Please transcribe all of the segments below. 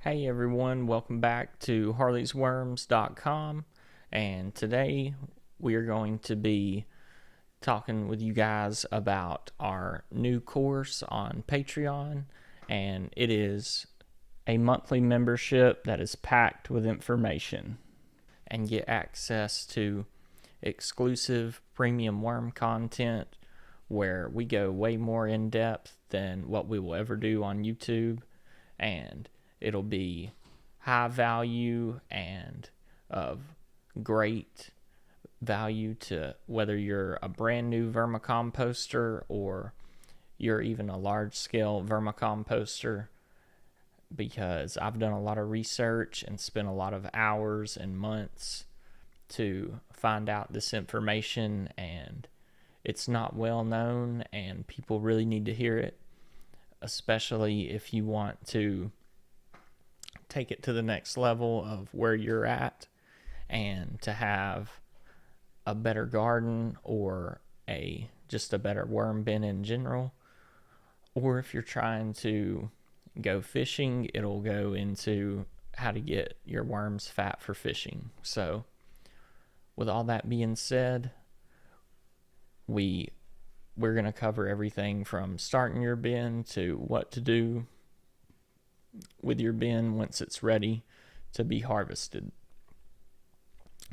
Hey everyone, welcome back to harleysworms.com, and today we are going to be talking with you guys about our new course on Patreon, and it is a monthly membership that is packed with information and get access to exclusive premium worm content where we go way more in depth than what we will ever do on YouTube, and it'll be high value and of great value to whether you're a brand new vermicomposter or you're even a large scale vermicomposter, because I've done a lot of research and spent a lot of hours and months to find out this information, and it's not well known and people really need to hear it, especially if you want to take it to the next level of where you're at and to have a better garden or just a better worm bin in general. Or if you're trying to go fishing, it'll go into how to get your worms fat for fishing. So with all that being said, we're going to cover everything from starting your bin to what to do with your bin once it's ready to be harvested.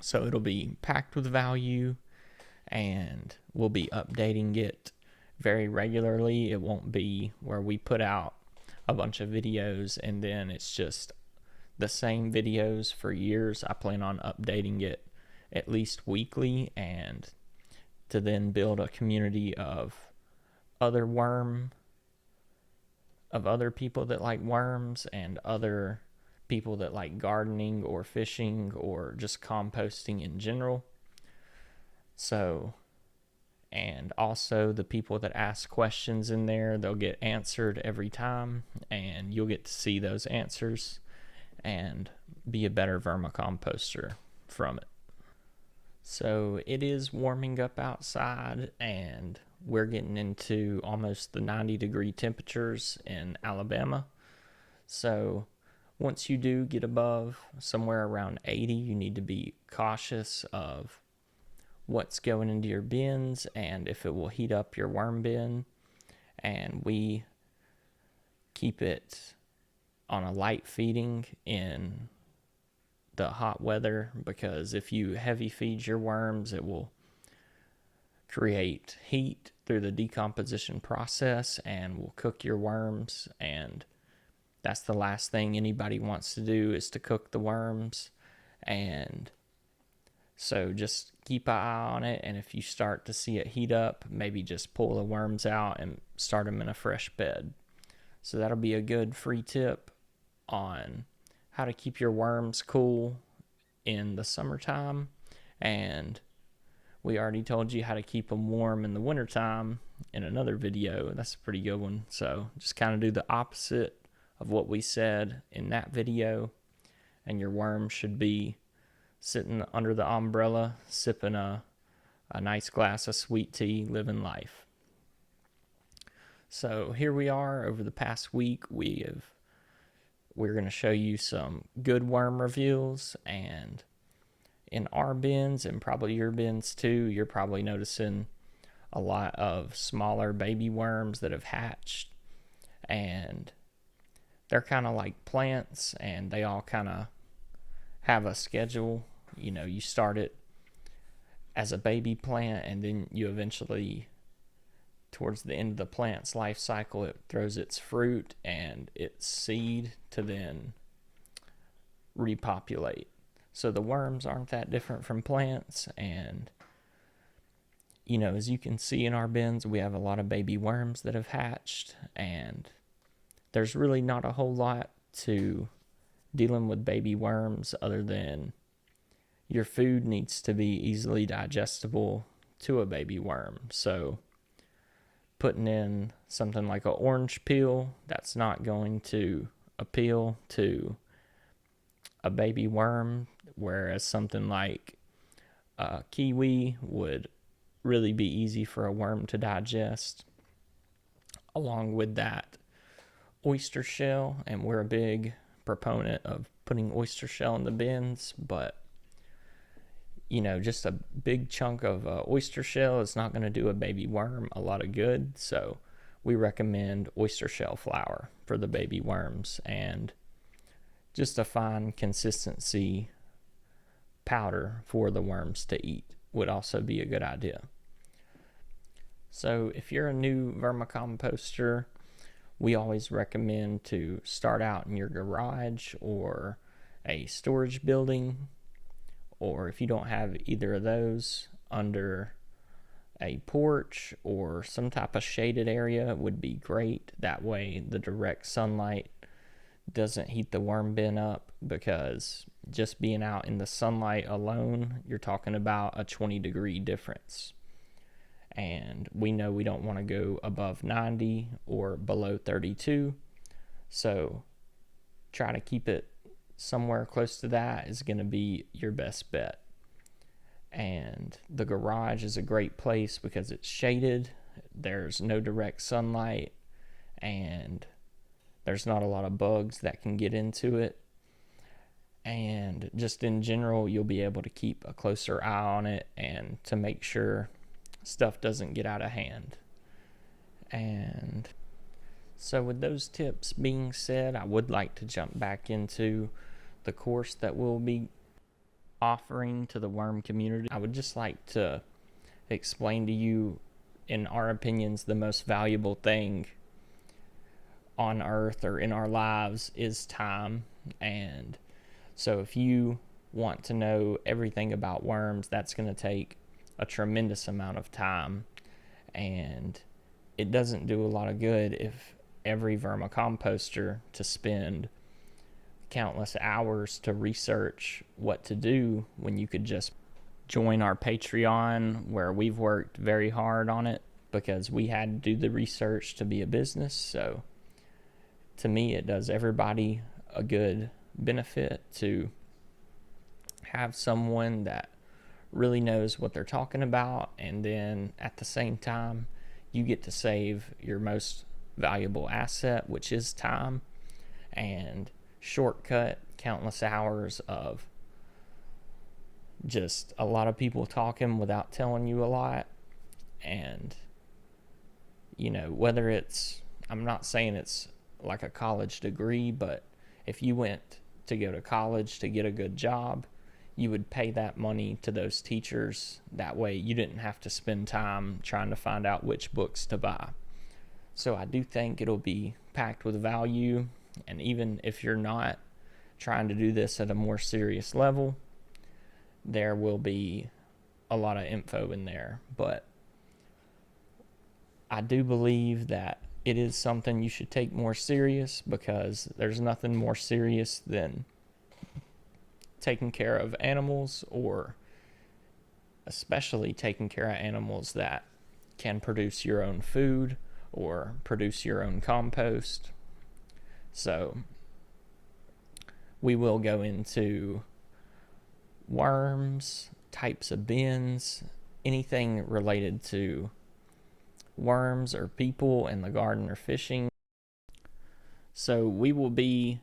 So it'll be packed with value, and we'll be updating it very regularly. It won't be where we put out a bunch of videos and then it's just the same videos for years. I plan on updating it at least weekly, and to then build a community of other people that like worms and other people that like gardening or fishing or just composting in general. So, and also the people that ask questions in there, they'll get answered every time, and you'll get to see those answers and be a better vermicomposter from it. So it is warming up outside, and we're getting into almost the 90-degree temperatures in Alabama. So once you do get above somewhere around 80, you need to be cautious of what's going into your bins and if it will heat up your worm bin. And we keep it on a light feeding in the hot weather, because if you heavy feed your worms, it will create heat through the decomposition process and will cook your worms, and that's the last thing anybody wants to do, is to cook the worms. And so just keep an eye on it, and if you start to see it heat up, maybe just pull the worms out and start them in a fresh bed. So that'll be a good free tip on how to keep your worms cool in the summertime. And we already told you how to keep them warm in the wintertime in another video. That's a pretty good one. So just kind of do the opposite of what we said in that video, and your worm should be sitting under the umbrella, sipping a nice glass of sweet tea, living life. So here we are. Over the past week, we're going to show you some good worm reveals, and in our bins, and probably your bins too, you're probably noticing a lot of smaller baby worms that have hatched, and they're kind of like plants, and they all kind of have a schedule. You know, you start it as a baby plant, and then you eventually, towards the end of the plant's life cycle, it throws its fruit and its seed to then repopulate. So the worms aren't that different from plants, and you know, as you can see in our bins, we have a lot of baby worms that have hatched, and there's really not a whole lot to dealing with baby worms other than your food needs to be easily digestible to a baby worm. So putting in something like an orange peel, that's not going to appeal to a baby worm, whereas something like kiwi would really be easy for a worm to digest. Along with that, oyster shell, and we're a big proponent of putting oyster shell in the bins, but just a big chunk of oyster shell is not going to do a baby worm a lot of good. So we recommend oyster shell flour for the baby worms, and just a fine consistency powder for the worms to eat would also be a good idea. So if you're a new vermicomposter, we always recommend to start out in your garage or a storage building, or if you don't have either of those, under a porch or some type of shaded area would be great. That way the direct sunlight doesn't heat the worm bin up, because just being out in the sunlight alone, you're talking about a 20-degree difference. And we know we don't want to go above 90 or below 32. So try to keep it somewhere close to that is going to be your best bet. And the garage is a great place because it's shaded, there's no direct sunlight, and there's not a lot of bugs that can get into it. And just in general, you'll be able to keep a closer eye on it and to make sure stuff doesn't get out of hand. And so with those tips being said, I would like to jump back into the course that we'll be offering to the worm community. I would just like to explain to you, in our opinions, the most valuable thing on earth or in our lives is time. And so if you want to know everything about worms, that's going to take a tremendous amount of time, and it doesn't do a lot of good if every vermicomposter to spend countless hours to research what to do when you could just join our Patreon, where we've worked very hard on it because we had to do the research to be a business. So to me, it does everybody a good benefit to have someone that really knows what they're talking about, and then at the same time you get to save your most valuable asset, which is time, and shortcut countless hours of just a lot of people talking without telling you a lot. And whether it's, I'm not saying it's like a college degree, but if you went to go to college to get a good job, you would pay that money to those teachers. That way you didn't have to spend time trying to find out which books to buy. So I do think it'll be packed with value. And even if you're not trying to do this at a more serious level, there will be a lot of info in there. But I do believe that it is something you should take more serious, because there's nothing more serious than taking care of animals, or especially taking care of animals that can produce your own food or produce your own compost. So we will go into worms, types of bins, anything related to worms or people in the garden or fishing. So we will be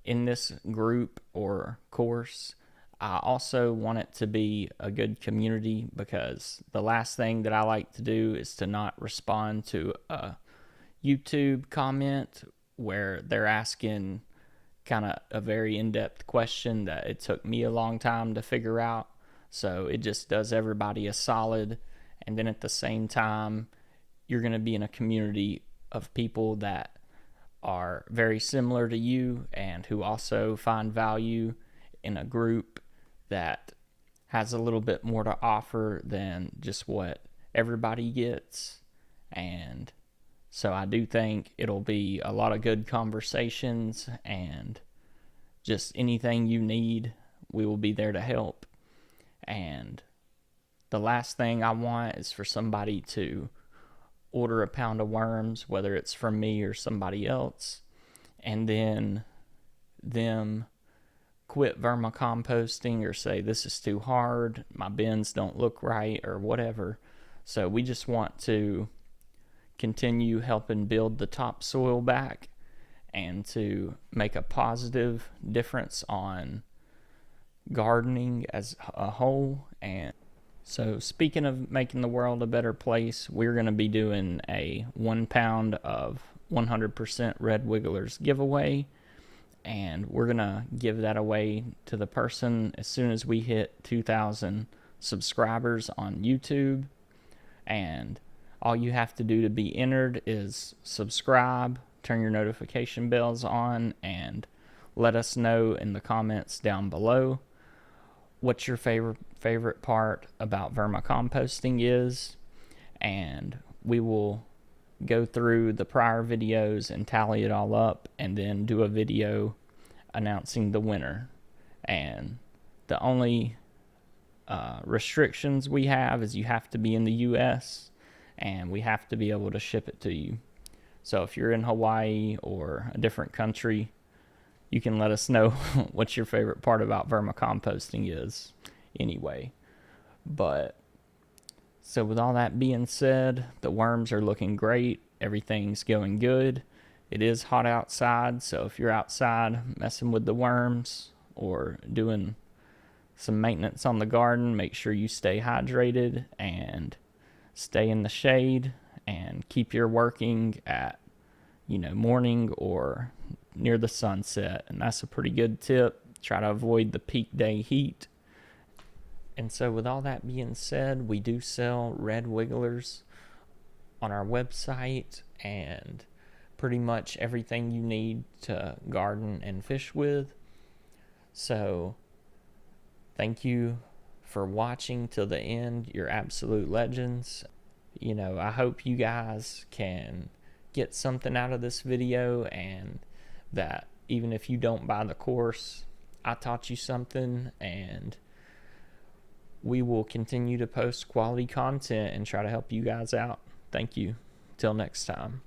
in this group or course. I also want it to be a good community, because the last thing that I like to do is to not respond to a YouTube comment where they're asking kind of a very in-depth question that it took me a long time to figure out. So it just does everybody a solid. And then at the same time, you're going to be in a community of people that are very similar to you and who also find value in a group that has a little bit more to offer than just what everybody gets. And so I do think it'll be a lot of good conversations, and just anything you need, we will be there to help. And the last thing I want is for somebody to order a pound of worms, whether it's from me or somebody else, and then them quit vermicomposting or say, this is too hard, my bins don't look right, or whatever. So we just want to continue helping build the topsoil back and to make a positive difference on gardening as a whole. And so, speaking of making the world a better place, we're going to be doing a 1 pound of 100% Red Wigglers giveaway, and we're going to give that away to the person as soon as we hit 2,000 subscribers on YouTube. And all you have to do to be entered is subscribe, turn your notification bells on, and let us know in the comments down below what your favorite part about vermicomposting is, and we will go through the prior videos and tally it all up, and then do a video announcing the winner. And the only restrictions we have is you have to be in the US, and we have to be able to ship it to you. So if you're in Hawaii or a different country, you can let us know what your favorite part about vermicomposting is anyway. But so with all that being said, the worms are looking great. Everything's going good. It is hot outside, so if you're outside messing with the worms or doing some maintenance on the garden, make sure you stay hydrated and stay in the shade, and keep your working at, morning or near the sunset. And that's a pretty good tip. Try to avoid the peak day heat. And so with all that being said, we do sell Red Wigglers on our website, and pretty much everything you need to garden and fish with. So thank you for watching till the end. You're absolute legends. I hope you guys can get something out of this video, and that even if you don't buy the course, I taught you something, and we will continue to post quality content and try to help you guys out. Thank you. Till next time.